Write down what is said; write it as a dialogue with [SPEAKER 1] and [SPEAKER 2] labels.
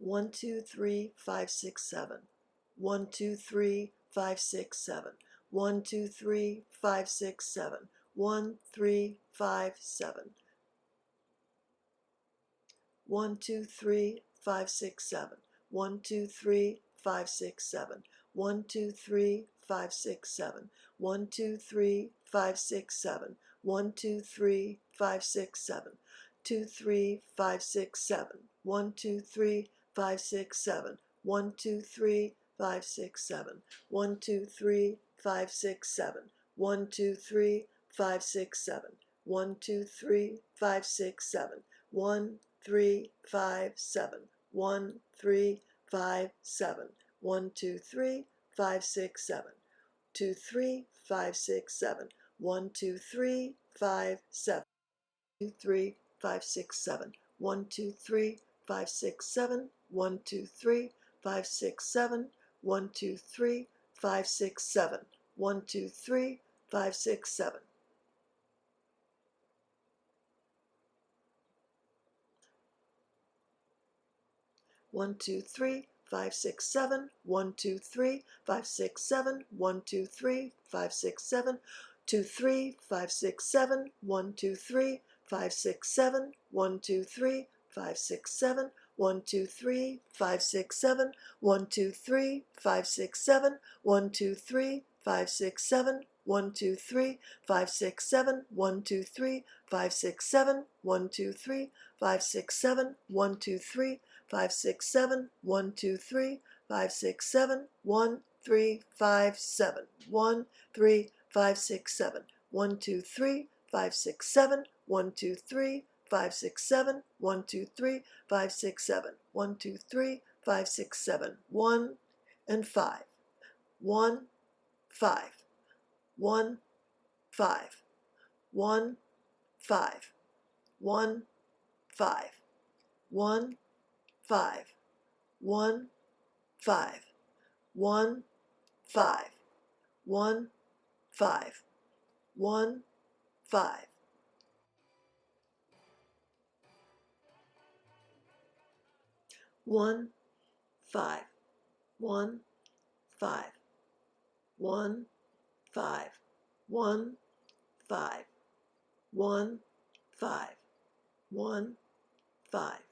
[SPEAKER 1] 1, 2, 3, 5, 6, 7. 1, 2, 3, 5, 6, 7. 1, 2, 3, 5, 6, 7. 1, 3, 5, 7. 1, 2, 3, 5, 6, 7. 1, 2, 3, 5, 6, 7. 1, 2, 3, 5, 6, 7. 1, 2, 3, 5, 6, 7. 1, 2, 3, 5, 6, 7. 2, 3, 5, 6, 7. 1, 2, 3, 5, 6, 7. 1, 2, 3, 5, 6, 7. 1, 2, 3, 5, 6, 7. 1, 2, 3, 5, 6, 7. 1, 2, 3, 5, 6, 7. 1, 3, 5, 7. 1, 3, 5, 7. 1, 2, 3, 5, 6, 7. 2, 3, 5, 6, 7. 1, 2, 3, 5, 7. 2, 3, 5, 6, 7. 1, 2, 3, 5, 6, 7. 1, 2, 3, 5, 6, 7. 1, 2, 3, 5, 6, 7. 1, 2, 3, 5, 6, 7. 1, 2, 3, 5, 6, 7. 1, 2, 3, 5, 6, 7. 1, 2, 3, 5, 6, 7. 2, 3, 5, 6, 7. 1, 2, 3, 5, 6, 7. 1, 2, 3, 5, 6, 7. 1, 2, 3, 5, 6, 7. 1, 2, 3, 5, 6, 7. 1, 2, 3, 5, 6, 7. 1, 2, 3, 5, 6, 7. 1, 2, 3, 5, 6, 7. 1, 2, 3, 5, 6, 7. 1, 2, 3, 5, 6, 7. 1, 2, 3, 5, 6, 7. 1, 3, 5, 7. 1, 3, 5, 6, 7. 1, 2, 3, 5, 6, 7. 1, 2, 3, 5, 6, 7. 1, 2, 3, 5, 6, 7. 1, 2, 3, 5, 6, 7. 1 and 5. 1, 5. 1, 5. 1, 5. 1, 5. 1, 5. 1, 5. 1, 5. 1, 5. 1, 5. 1, 5. 1, 5. 1, 5. 1, 5. 1, 5. 1, 5.